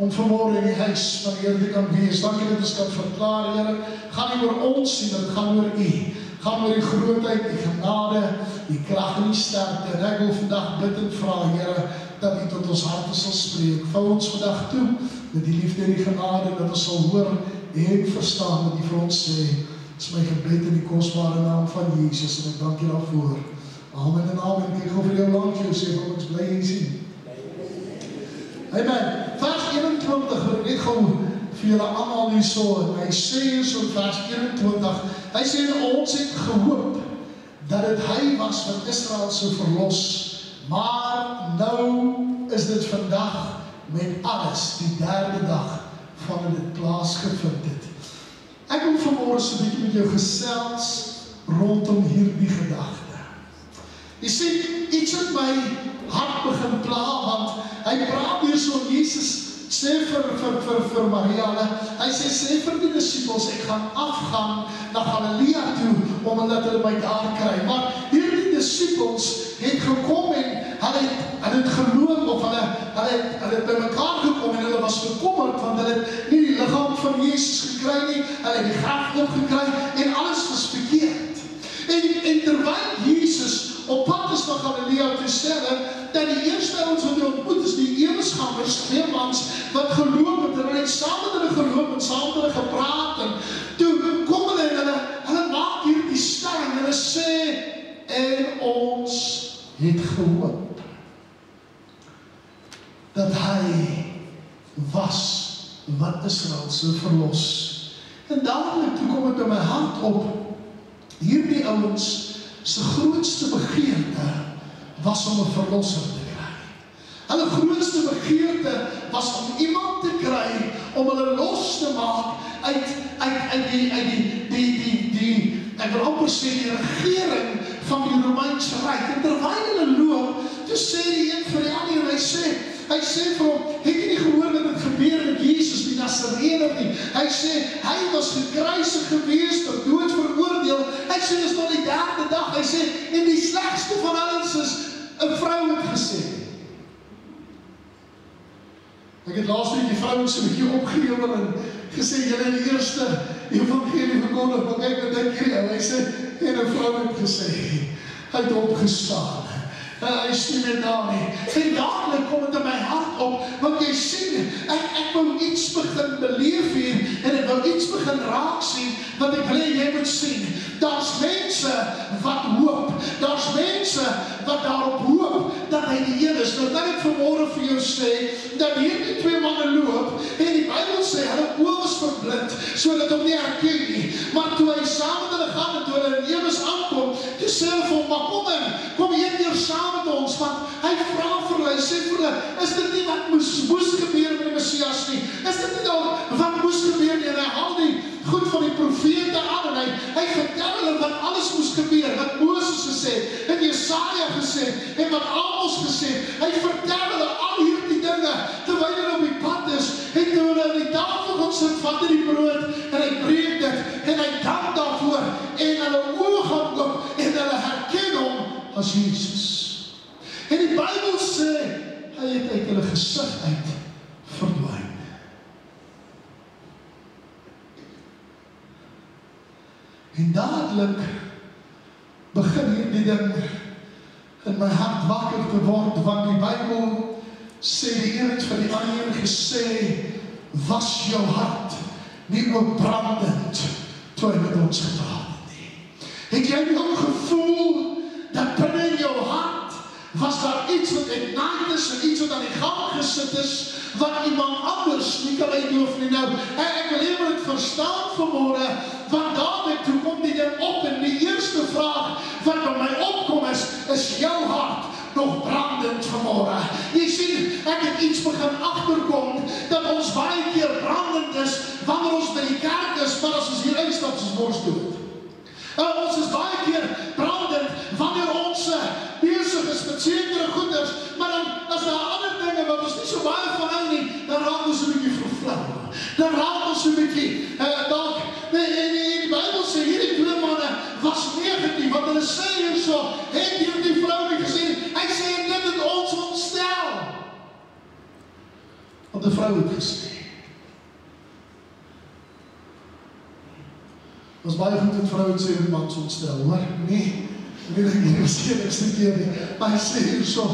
om vanmorgen in die huis van die Here te kan wees. Dankie dat ons kan verklaar, Here, gaan nie oor ons nie, maar het gaan oor U. Gaan oor die grootheid, die genade, die krag en die sterkte. En ek wil vandag bid en vra, Here, dat U tot ons harte sal spreek. Vou ons vandag toe met die liefde en die genade, dat ons sal hoor en verstaan wat U vir ons sê. Dit is my gebed in die kosbare naam van Jesus en ek dank U daarvoor. Amen en amen. Ek gou vir jou lank jou sê, want ons bly en sien. Amen. Vers 21, wil ek net gou vir julle allemaal hier so, en hy sê so in vers 21, hy sê, ons het gehoop, dat het hy was wat Israel so verlos, maar nou is dit vandag met alles, die derde dag, van dit plaasgevind het. Ek wil vanmorgen so 'n bietjie met jou gesels, rondom hierdie gedagte. Jy sien, iets wat my hart begin pla, want hy praat hier so, Jesus sê vir Maria, hy sê vir die disciples, ek gaan afgaan na Galilea toe, omdat hulle my daar kry. Maar hierdie disciples het gekom en hulle het geloof, of hulle het by mekaar gekom en hulle was bekommerd, want hulle het nie die liggaam van Jesus gekry nie, hulle het die graf opgekry en alles was verkeerd. En terwyl Jesus op pad is na Galilea te sê, dat die eerste ons wat hy ontmoet is die Emmausgangers, 2 mans wat geloop het, en hulle het saam met hulle geloop en saam met hulle gepraat, en toe kom hulle en hulle maak hier die stelling, hulle sê, en ons het gehoop, dat hy was wat Israel so verlos. En dadelijk toe kom het in my hart op, hierdie ouens, sy grootste begeerte was om 'n verlosser te kry. Hulle grootste begeerte was om iemand te kry, om hulle los te maak uit die ek wil amper sê die regering van die Romeinse Ryk. En terwyl hulle loop, toe sê die een vir die ander, en hy sê vir hom, het jy nie gehoor wat het gebeur met Jesus die Nasarener nie? Hy sê, hy was gekruisig gewees, tot dood veroordeel. Hy sê, dis nog die 3de dag. Hy sê, en die slegste van alles is, 'n vrou het gesê. Ek het laas week die vrouens so 'n bietjie opgehewel en gesê, julle in die eerste evangelie verkondig, maar kyk wat dink hierdie ou, hy sê, en 'n vrou het gesê, hy het opgestaan. Hy is nie meer daar nie. En dadelijk kom het in my hart op, want jy sien, ek wou iets begin beleef hier, en ek wou iets begin raak sien, wat ek wil jy moet sien. Daar's mense wat hoop, daar's mense wat daarop hoop, dat hy die een is. Nou kan ek vanmorgen vir jou sê, dat hierdie 2 manne loop, en die Bybel sê, hulle oë was verblind, so dat hom nie herken nie. Maar toe hy saam met hulle gaan, en toe hulle in Emmaus aankom, toe sê hulle vir hom, maar kom eet hier saam met ons, want hy vra vir hulle, hy sê vir hulle, is dit nie wat moes gebeur met die Messias nie? Is dit nie al wat moes gebeur nie? En hy haal die goed van die profete aan, en hy vertel hulle wat alles moes gebeur, wat Moses gesê, en Jesaja gesê, en wat Amos gesê, hy vertel hulle al hierdie dinge, terwyl hulle op die pad is, en toe hulle aan die tafel gaan sit, vat hy die brood, en hy breek dit, en hy dank daarvoor, en hulle oë gaan oop, en hulle herken hom as Jesus. En die Bybel sê, hy het uit hulle gesig uit verdwyn. En dadelijk begin hierdie ding in my hart wakker te word, want die Bybel sê die een het vir die ander gesê, was jou hart nie ook brandend toe hy met ons gepraat het nie. Het jy nie ook gevoel dat binne in jou hart was daar iets wat ignite is en iets wat aan die gang gesit is wat iemand anders nie kan uitdoof nie. Nou, ek wil even het verstaan vanmorgen, want dadelijk toe kom die ding op en die eerste vraag wat by my opkom is jou hart nog brandend vanmorgen? Jy sien, ek het iets begin agterkom dat ons baie keer brandend is wanneer ons by die kerk is, maar as ons hier uitstap, is ons mors dood. Ons is baie keer brandend wanneer ons bezig is met sekere goeders, maar dan as daar ander dinge wat ons nie so baie van hou nie, dan raak ons 'n bietjie vervlou. Dan raak ons 'n bietjie dalk, en die Bybel sê hierdie 2 manne was negatief, want hulle sê hier so, het hierdie vrou nie gesê, hy sê dit het ons ontstel. Want 'n vrou het gesê. Ons baie goed het vrou het sê dat mans ontstel, hoor? Nee, ek weet ek nie was die enigste keer nie, maar hy sê hier so.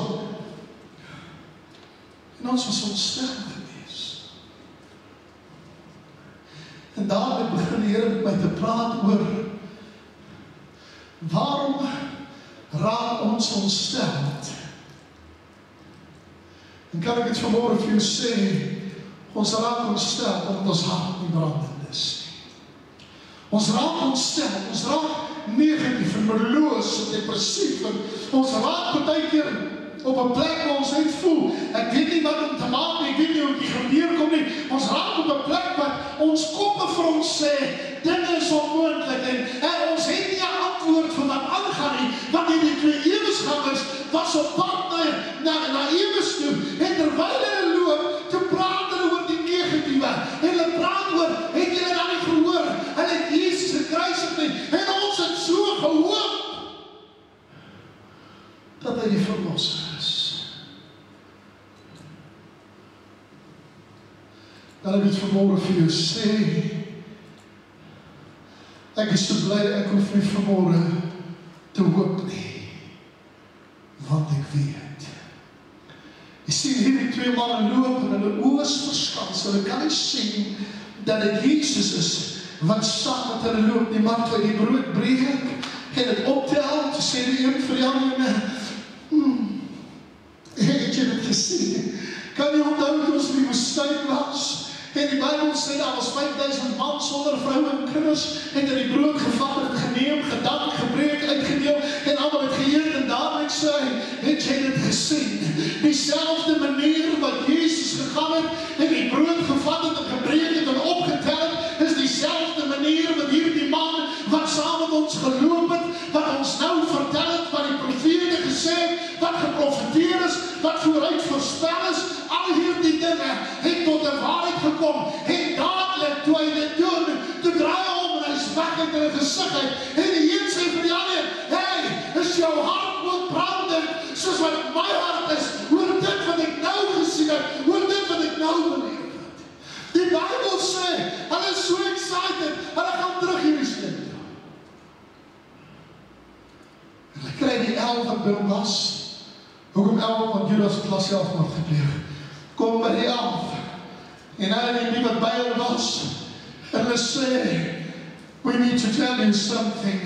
En ons was ontstel gewees. En daarmee begin die Here met my te praat oor waarom raak ons ontsteld? En kan ek het vanmorgen vir jou sê, ons raak ontsteld omdat ons hart nie brandend is. Ons raak ontsteld, ons raak negatief en meloos en depressief en ons raak baie keer op 'n plek waar ons net voel, ek weet nie wat om te maak nie, ek weet nie hoe die gebeur kom nie, ons raak op 'n plek wat ons koppe vir ons sê, dinge is onmoontlik en ons het nie 'n antwoord vir wat aangaan nie, want die twee ewesgangers was op pad na ewes toe, en terwyl hulle loop, toe praat hulle oor die negatiewe, en hulle praat oor, het julle dan nie gehoor, hulle het Jesus gekruisig nie, en ons het so gehoop, dat hy die verlosser is. Dan heb ik het vanmorgen vir jou sê, ek is so bly, ek hoef nie vanmorgen te hoop nie, want ek weet. Jy sien hierdie twee mannen loop en hulle oë is verskans, hulle kan nie sien dat het Jesus is, wat saam met hulle loop, die man toe die brood breek, en het optel, toe sê die een vir die ander, het jy dit gesien? Kan jy onthou dat ons in die woestyn was? En die Bybel sê, daar was 5000 man sonder vroue en kinders, en dat die brood gevat het, geneem, gedank, gebreek, uitgedeel, en allemaal het geëet, en daarmee sê, het jy dit gesien? Diezelfde manier wat Jezus gegaan het, en die brood gevat het, en gebreek het, en opgetel het, is diezelfde manier wat hier die man, wat saam met ons geloop het, wat ons nou vertel het, wat die profete gesê het, wat geprofeteer is, wat vooruit voorspel is, al hierdie dinge het tot die waarheid gekom, en dadelijk toe hy dit doen, toe draai hy om en hy is weg uit hulle gezicht uit, en die een sê vir die ander, hey, is jou hart ook brandend, soos wat my hart is, oor dit wat ek nou gesien het, oor dit wat ek nou beleef het. Die Bybel sê, hulle is so excited, hulle gaan terug hierdie stad. En hulle kry die 11 wat by hom was, hoekom 11, want Judas het klas selfmoord gepleeg, kom by die 11, en hy die wat by hulle was, en hulle sê, we need to tell you something,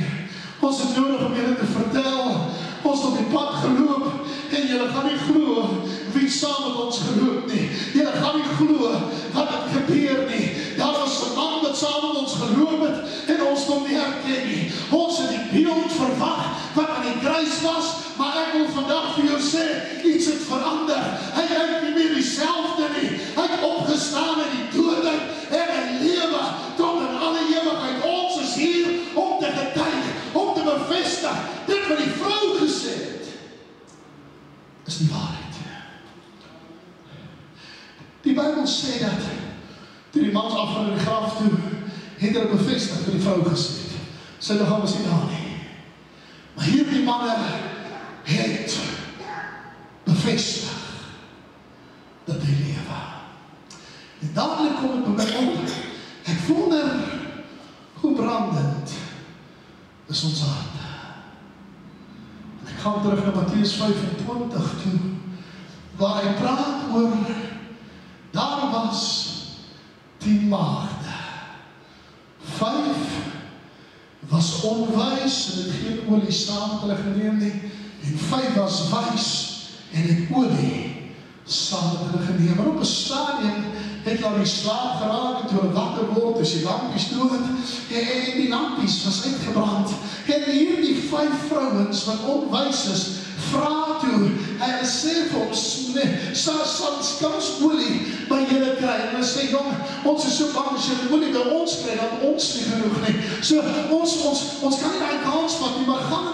ons het nodig om julle te vertel, ons op die pad geloop, en julle gaan nie glo, wie saam met ons geloop nie, julle gaan nie glo, wat het gebeur nie, daar was 'n man wat saam met ons geloop het, en ons kon nie herken nie, ons het die beeld verwag, wat aan die kruis was, maar ek wil vandag vir jou sê, iets het verander, hy is nie meer dieselfde nie, hy het opgestaan in die dode, en hy lewe, tot in alle ewigheid, ons is hier, om te getuig, om te bevestig, dit wat die vrou gesê het, is die waarheid. Die Bybel sê dat, toe die mans afgaan in die graf toe, het hy bevestig vir die vrou gesê het, sy lichaam is nie daar nie. Maar hier die manne het bevestig dat hy lewe. En dadelijk kom het by my op, ek wonder hoe brandend is ons hart. En ek gaan terug na Mattheus 25 toe, waar hy praat oor, daar was 10 maagde, 5 was onwys en het geen olie saam met hulle geneem nie, en 5 was wys en het olie saam met hulle geneem. Maar op 'n stadium het hulle die slaap geraak en toe hulle wakker word, is die lampies dood en die lampies was uitgebrand. En hier die 5 vrouens wat onwys is, vra toe, hy sê vir ons, sal ons olie by julle kry, en hy sê, jong, ons is so bang as julle olie by ons kry, dat ons nie genoeg nie, so ons kan nie die kans vat nie, maar gaan na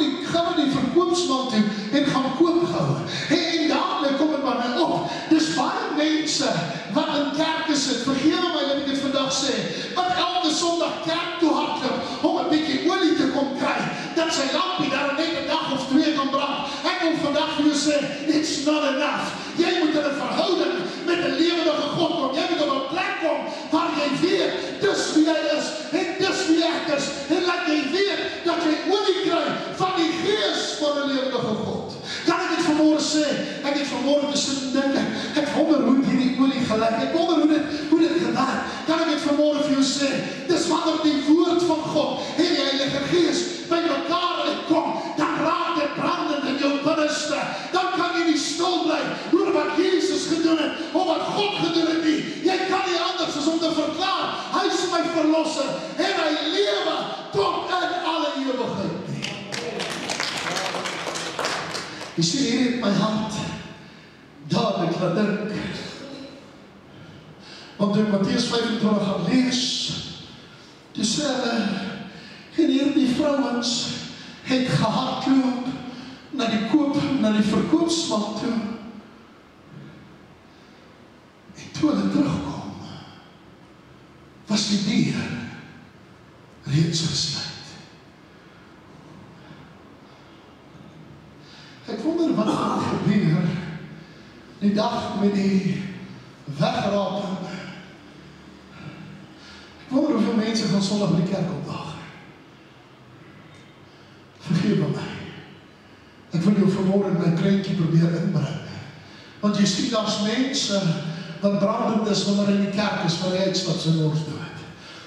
die verkoopsman toe, en gaan koop gou, en dadelijk kom het maar my op, dis baie mense, wat in kerk is, vergewe my dat ek dit vandag sê, wat elke sondag kerk toe hardloop, om 'n bietjie olie te kom kry, dat sy lampie daar net 'n dag of 2 kan brand. Ek wil vandag vir jou sê, it's not enough. Jy moet in 'n verhouding met 'n lewende God kom. Jy jy is, en dis wie ek is, en laat jy weet, dat jy olie kry, van die Gees van die lewendige God. Kan ek het vanmorgen sê, ek het vanmorgen tussen dinge, ek wonder hoe hierdie olie gelyk, ek wonder hoe dit gedaan, kan ek het vanmorgen vir jou sê, dis wanneer die woord van God, en die Heilige Gees, by mekaar uitkom, dan raak dit brandend in jou binneste, dan kan jy nie stil bly, oor wat Jesus gedoen het, of wat God gedoen het nie, jy kan nie anders as om te verklaar, hy is my verlosser, en hy lewe tot in alle ewigheid nie. Jy sien, hier het my hand dadelik laat dink, want toe Mattheus 25 gaan lees, toe sê hulle, en hierdie vrouens het gehardloop na die verkoopsmark toe, en toe hulle terugkom, was die deur reeds gesluit. Ek wonder wat gaan gebeur die dag met die wegraping. Ek wonder hoeveel mense gaan Sondag by die kerk opdaag. Vergewe my. Ek wil jou vanmorgen my kleintjie probeer inbring. Want jy sien, daar's mense wat brandend is wanneer in die kerk is, waar hy uitstap sy mors dood.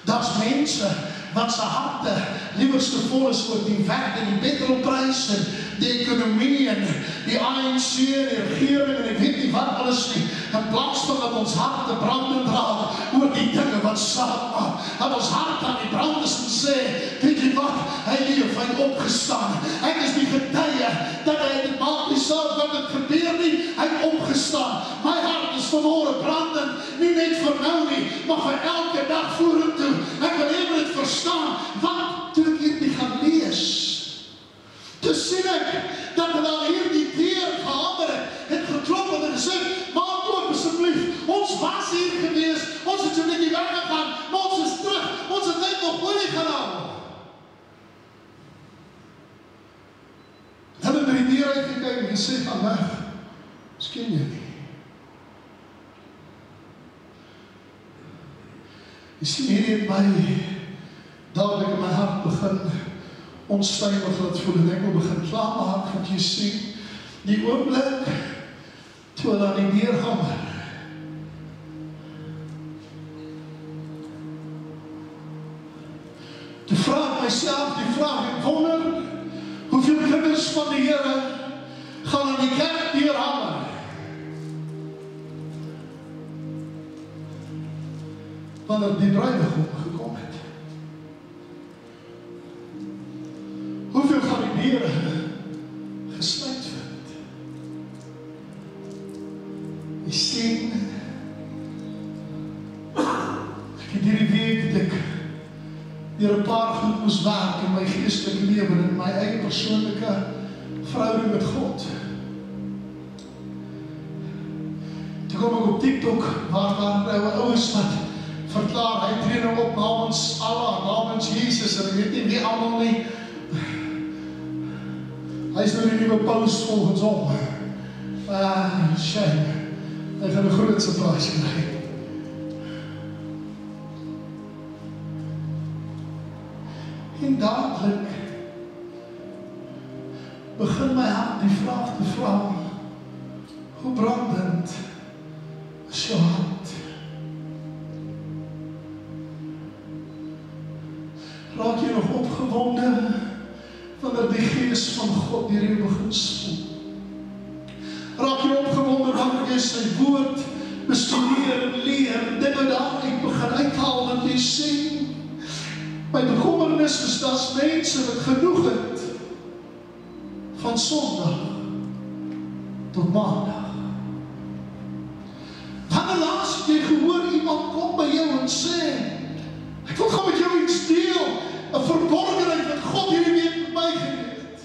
Daar's mense wat sy harte liewerste vol is oor die wet en die petrolprys en die ekonomie en die ANC en die regering en ek weet nie wat alles nie, in plaas van dat ons harte brandend raak oor die dinge wat saak maak, dat ons hart aan die brand is en sê, weet jy wat, hy leef, hy het opgestaan, ek is die getuie, dat hy het maak nie saak wat het gebeur nie, hy het opgestaan, my hart is vanmorgen brandend, nie net vir nou nie, maar vir elke dag vorentoe, ek wil even het verstaan, want toe ek hierdie gaan lees, toe sien ek, dat hy al hierdie deur gehamer het geklop en gesê, maak oop asseblief, ons was hier gewees, ons het so net nie weggegaan, maar ons is terug, ons het net nog olie gaan haal. Hulle het by die deur uitgekyk en gesê, gaan weg, ons ken jy nie. Jy sien, hierdie het my dadelik in my hart begin onstuimig laat voel en ek wil begin klaarmaak, want jy sien, die oomblik toe hulle aan die deur hamer. Toe vraag ek myself die vraag, ek wonder, hoeveel kinders van die Here gaan aan die kerk deur hamer? Wanneer die bruidegom gekom het. Hoeveel gaan die deure gesluit vind? Jy sien, ek het hierdie week het ek deur 'n paar goed moes werk in my geestelike lewe en in my eie persoonlike verhouding met God. Toe kom ek op TikTok waar ouers wat verklaar, hy tree nou op namens Allah, namens Jesus, en ek weet nie wie allemaal nie. Hy is nou die nieuwe paus volgens hom. Shame. Hy gaan 'n groot surprise kry. En dadelik begin my hart die vraag te vra, hoe brandend is jou hart? Raak jy nog opgewonde wanneer die Gees van God deur jou begin spoel? Raak jy opgewonde wanneer jy sy woord bestudeer en leer en dinge daaruit begin uithaal, want jy sien, my bekommernis is dat mense wat genoeg het van Sondag tot Maandag. Wanneer laas het jy gehoor iemand kom by jou en sê, ek wil gaan met jou iets deel, 'n verborgenheid wat God hierdie week met my gedoen het.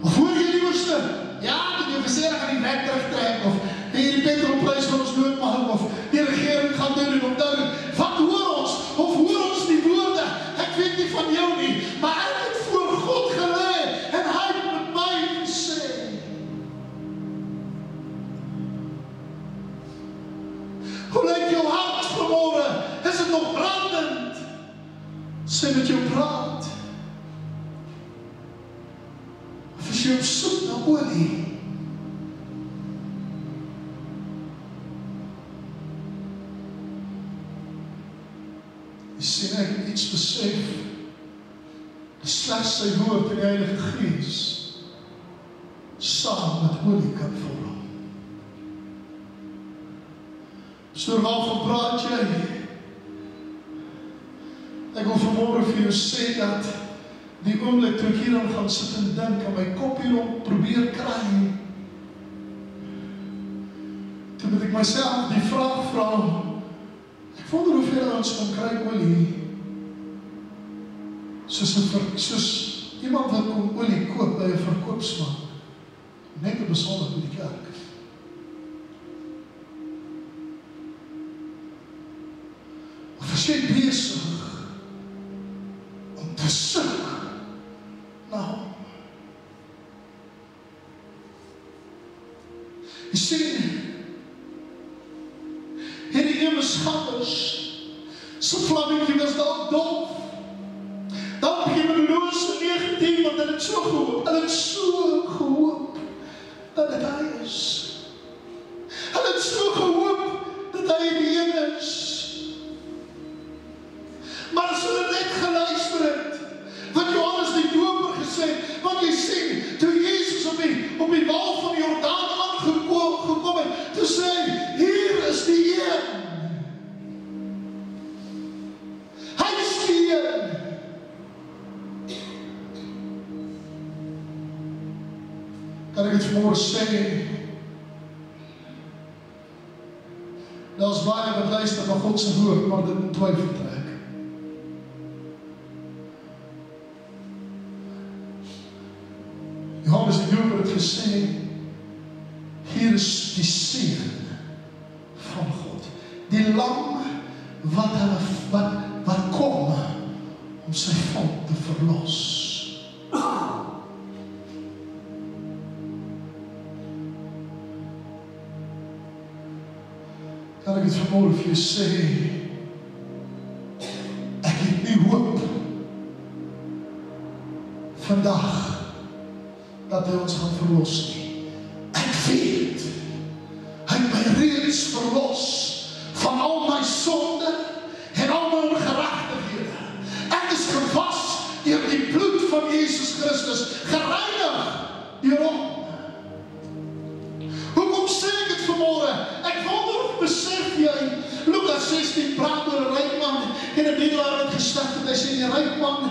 Of hoor jy liewerste, ja, dat jy gesê dat gaan die wet terugtrek, of die petrolprys van ons doodmaak, of die regering gaan doen en opdou. Wat hoor ons? Of hoor ons die woorde? Ek weet nie van jou nie, maar ek het voor God gelê en hy het met my gesê. Hoe lyk jou hart vanmorgen? Is dit nog brandend? Sy met jou praat. Of is jy op soek na olie? Jy sien, ek het iets besef. Slegs sy woord en die Heilige Gees saam met olie kan vorm. So waarvan praat jy? Ek wil vanmôre vir jou sê dat die oomblik toe ek hierin gaan sit en dink en my kop hierop probeer kry, toe moet ek myself die vraag vra, ek wonder hoeveel ons kan kry olie, soos iemand wat kom olie koop by 'n verkoopsman, net te besonder met die kerk. Of is jy besig om te soek na hom? Jy sien, hierdie eeuwenschappers, so vlammetjie was dalk dof. Dan begin met Loos 19, want hulle het so gehoop, dat het hy is. Hulle het so gehoop, dat hy die een is. Maar as hulle net geluister het, wat Johannes die Doper gesê, want jy sien, toe Jesus op die wal van die Jordaan aangekom het, toe sê hy, hier is die een. Hy is die een. Kan ek het vanmôre sê, daar is baie wat luister na God se woord, maar dit in twyfel trek. Johannes die Doper het gesê, hier is die seun van God, die lam wat kom om sy volk te verlos. Kan ek het vanmôre vir jou sê, ek het nie hoop vandag dat hy ons gaan verlos nie. Ek weet, hy het my reeds verlos van al my sonde en al my ongerechtighede. Ek is gewas deur die bloed van Jesus Christus, gereinig deur hom. Hoekom sê ek het vanmôre? Ek wonder of besef jy, Lukas 16 praat oor 'n ryk man en 'n bedelaar het gesterf en hy sê die ryk man,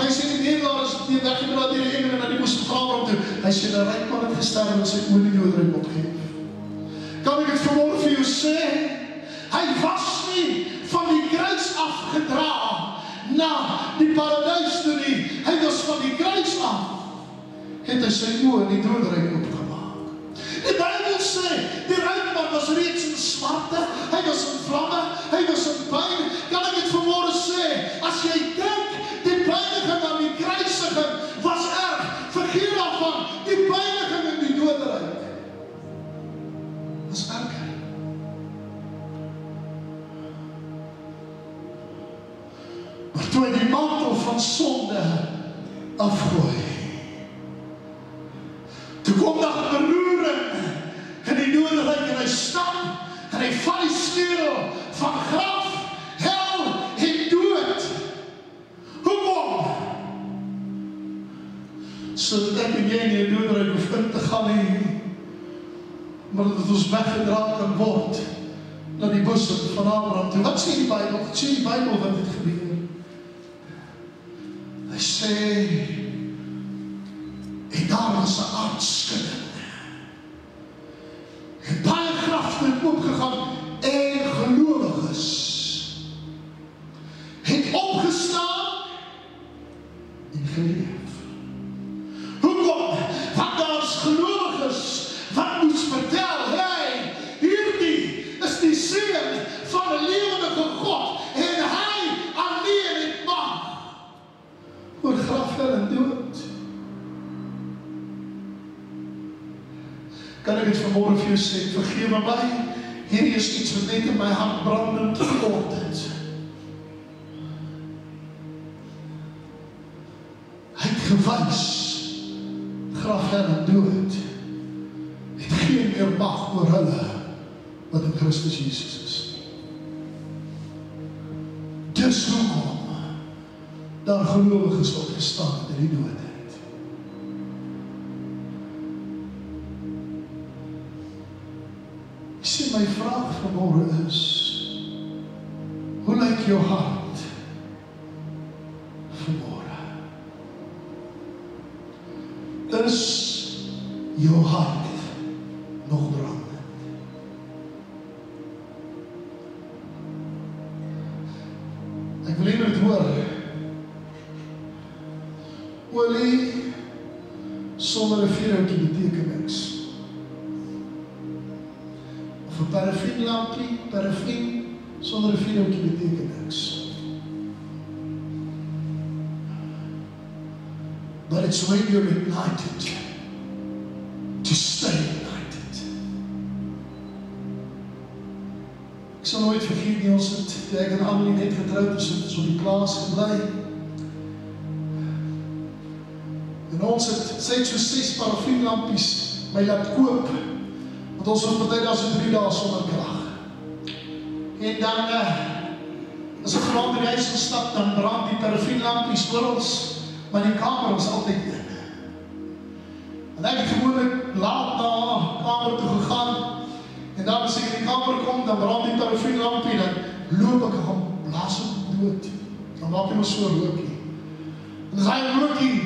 hy sê die bedelaar is nie weggeblaai deur die engele na die Moesegraaf toe. Hy sê die ryk man het gesterf en sy olie doodryk opgeef. Kan ek het vanmôre vir jou sê, hy was nie van die kruis afgedra na die paradys toe nie. Hy was van die kruis af, het hy sy oë in die doodryk opgemaak. Die Bybel sê, die ryk man was reeds in smarte, hy was in vlamme, hy was in pyn. Kan ek het vanmôre sê, as jy dink, die pyniging aan die kruisiging was erg, vergeet daarvan, die pyniging in die doodryk was erger. Maar toe hy die mantel van sonde afgooi, toe kom daar 'n beroering in die doodryk en hy stap en hy vat die sleutel van graf, hel en dood. Hoekom? Sodat ek en jy nie in die doodryk hoef in te gaan nie, maar dat ons weggedra kan word na die bosom van Abraham toe. Wat sê die Bybel? Wat sê die Bybel wat dit gebeur? Hy sê, en daar was 'n aardskudding. En baie grafte het oopgegaan en gelowiges het opgestaan en geleef. Hoekom? Want daar is gelowiges wat moes vertel, hey, hierdie is die seun van 'n lewende God en hy alleen het mag oor graf en dood. Kan ek het vanmôre vir jou sê, vergewe my, hierdie is iets wat net in my hart brandend geword het. gewys, graf en dood, het geen meer mag oor hulle, wat in Christus Jesus is. Dis hoekom daar gelowiges opgestaan het in die doodheid. Ek sê my vraag vanmôre is, hoe lyk jou hart vanmôre? Is jou hart nog brandend? Ek wil hier dit hoor. Olie sonder 'n vuurhoutjie beteken niks. Of 'n parafienlampie, parafien sonder 'n vuurhoutjie beteken niks. But it's when you're ignited to stay ignited. Ek sal nooit vergeet nie, ons het, ek en Amelie net getroud, ons het op die plaas gebly. En ons het, sy het so 6 parafienlampies my laat koop, want ons was party daar so 3 dae sonder krag. En dan, as ek vanaand in die huis gestap, dan brand die parafienlampies oor ons, maar die kamer was altyd in. En ek het gewoonlik laat na kamer toe gegaan, en dan as ek in die kamer kom, dan brand die parafienlampie, dan loop ek gaan blaas op dood. Dan maak hy my so rookie. En as hy rookie,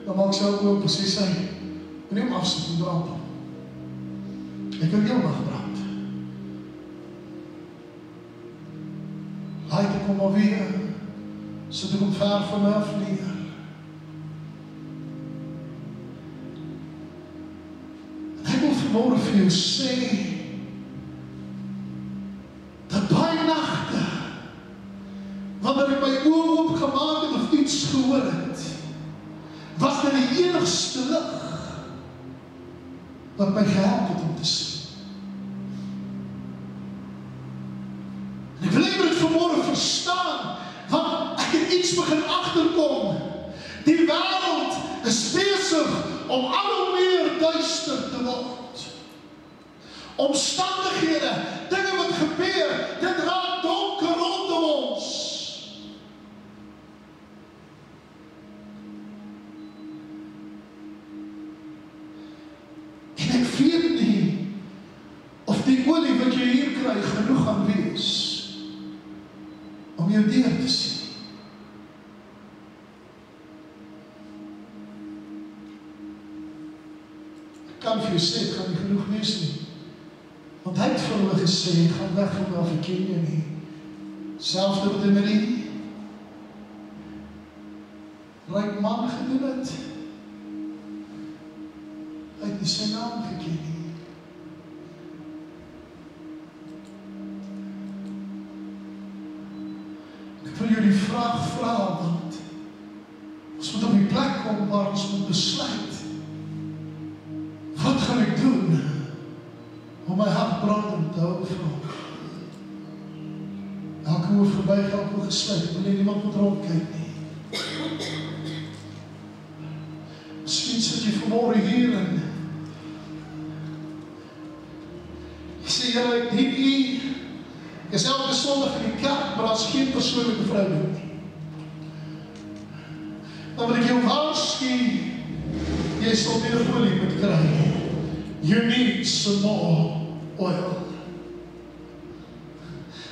dan maak sy ook precies sy, en nie om afsit en brand. Ek wil heel mag brand. Laat ek kom maar weer, sit ek om ver van my af neer. En ek wil vanmôre vir jou sê, dat baie nagte, wanneer ek my oë oopgemaak het of iets gehoor het, was dit die enigste lig wat my gehelp het om te sien. En ek wil dit vanmôre verstaan, want ek het iets begin agterkom. Die wêreld is besig om al hoe meer duister te word. Omstandighede, dinge wat gebeur, dit raak donker rondom ons. En ek weet nie of die olie wat jy hier kry genoeg gaan wees om jou deur te sien. Ek kan vir jou sê, het gaan nie genoeg wees nie. Want hy het vir hulle gesê, gaan weg van my af, ek ken jou nie. Selfs wat hy met die ryk man gedoen het. Hy het nie sy naam geken nie. Ek wil jou die vraag vra, want ons moet op die plek kom waar ons moet besluit. Wat gaan ek doen om my hart brandend te hou vir hom? Elke oor verby, elke oor gesluit, ek wil nie niemand moet rondkyk nie. Miskien sit jy vanmôre hier en ek sê, Here, ek dien U. Ek is elke Sondag in die kerk, maar daar is geen persoonlike verhouding nie. Dan wil ek jou waarsku, jy sal meer olie moet kry. You need some more oil.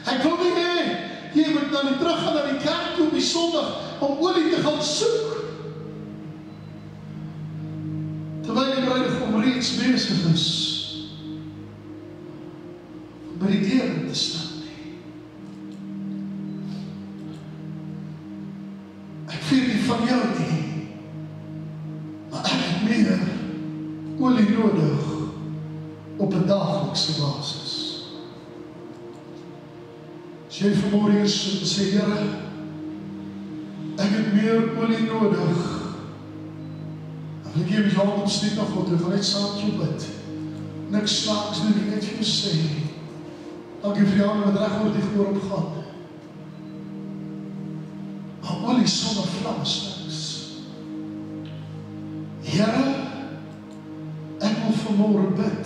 Ek wil nie hê, jy moet dan terug gaan na die kerk toe op die Sondag om olie te gaan soek. Terwyl die bruidegom reeds besig is om by die deur te staan. Ek weet nie van jou nie, maar ek het meer olie nodig op 'n daaglikse basis. As jy vanmôre hier sit en sê, Here, ek het meer olie nodig, dan wil ek jy met jou hand opsteek na God, ek wil net saam met jou bid. Niks snaaks doen, ek net vir jou sê, dankie vir jou wat reg oor die gehoor opgaan. Maar olie sonder vlam is niks. Here, ek wil vanmôre bid,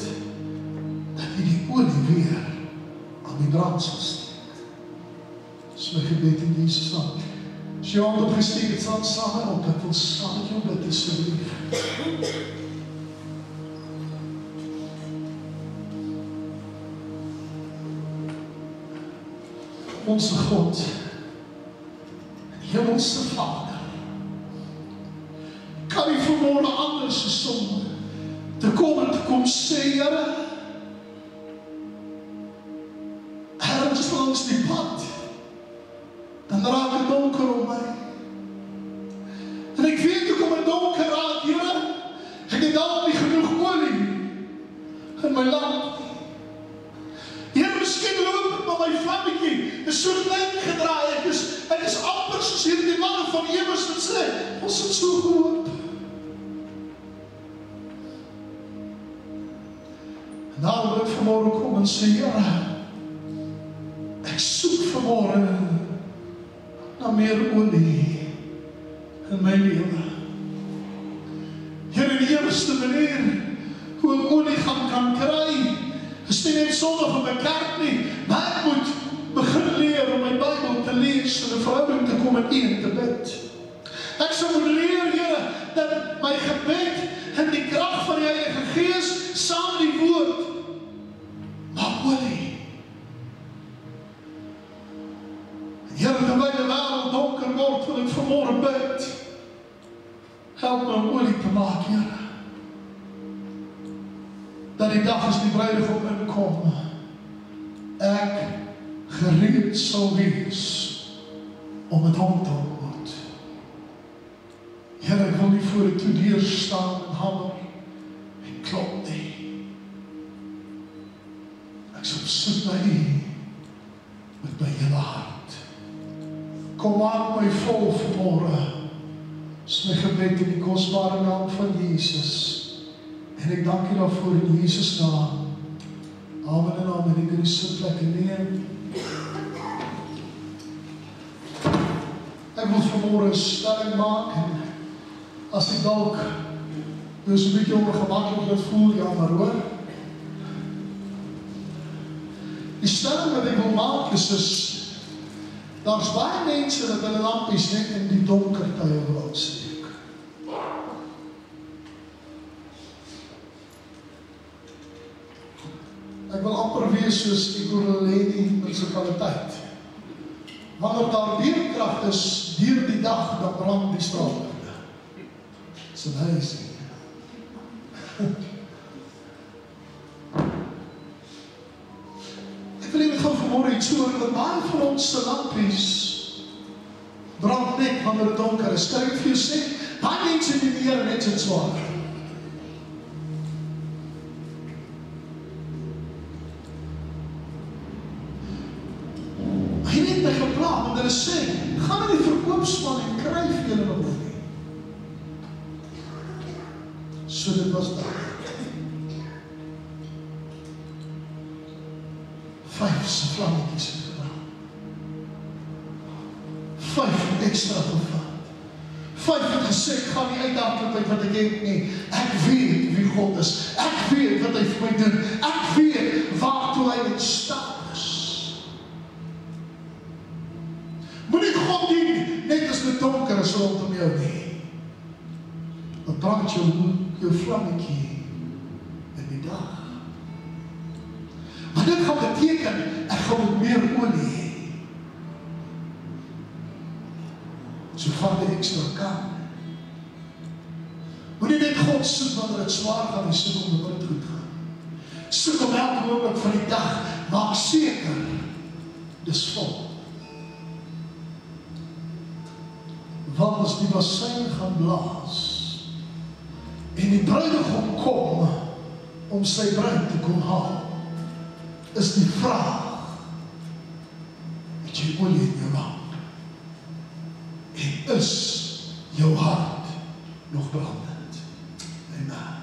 dat U die olie weer aan die brand sal steek. Dis my gebed in Jesus naam. As jy hand opgesteek het, staan saam op, ek wil saam met jou bid, asseblief. Onze God, Hemelse Vader, kan U vanmôre anders gesond te kom sê, Here, ergens langs die pad, dan raak het donker om my. En ek weet, hoe kom het donker raak, Here, ek het al nie genoeg olie in my lamp. Here, miskien loop ek met my vlammetjie, is so klein gedraai, ek is amper soos hier die manne van Ewers wat sê, ons het so gehoop. En daarom wil ek vanmôre kom en sê, Here, ek soek vanmôre na meer olie in my lewe. Here, die eerste manier hoe ek olie kan kry, is nie net sondig op my kerk nie, maar ek moet begin leer om my Bybel te lees en 'n verhouding te kom met U en te bid. Ek sal moet leer, Here, dat my gebed en die krag van die Heilige Gees saam die woord maak olie. Here, terwyl die wêreld donker word, wil ek vanmôre bid. Help my om olie te maak, Here. Dat die dag as die bruidegom inkom, ek gereed sal wees om met hom te ontmoet. Here, ek wil nie voor die toedeur staan en hamer en klop nie. Ek sal soek na U met my hele hart. Kom maak my vol vanmôre. Dis my gebed in die kosbare naam van Jesus. En ek dank U daarvoor in Jesus naam. Amen en amen. Ek kan die sitplekke neem. Ek wil vanmôre 'n stelling maak en as ek dalk dus 'n bietjie ongemaklik laat voel, ja maar hoor. Die stelling wat ek wil maak is daar's baie mense wat hulle lampies net in die donker tye wil aansteek. Ek wil amper wees soos die Goreledi munisipaliteit. Wanneer daar weerkrag is, deur die dag, dan brand die straatligte. It's amazing. Ek wil net gou vanmôre iets hoor, dat baie van ons se lampies brand net wanneer dit donker is. Kan ek vir jou sê, baie mense in die Here net so swaar. Want hulle sê, gaan na die verkoopsman en kry vir julle nog nie. So dit was daar. 5 se vlammetjies het gebrand. 5 ekstra gevat. 5 het gesê, ek gaan nie uitdaglik uit wat ek het nie. Ek weet wie God is. Ek weet wat hy vir my doen. Ek weet waartoe hy in staat is. Moenie God dien, net as dit donker is rondom jou nie. Dan brand jou vlammetjie in die dag. Maar dit gaan beteken, ek gaan met meer olie hê. So vat die ekstra kan. Moenie net God soek wanneer dit swaar gaan, en soek om dit goed gaan. Soek om elke oomblik van die dag, maak seker, dis vol. Want as die bassein gaan blaas en die bruidegom kom om sy bruid te kom haal, is die vraag, het jy olie in jou lamp? En is jou hart nog brandend? Amen.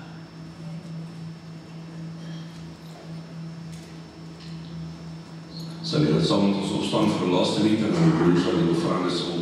Sal jy dit saam met ons opstaan vir die laaste lied en dan die broers wat die offerande sal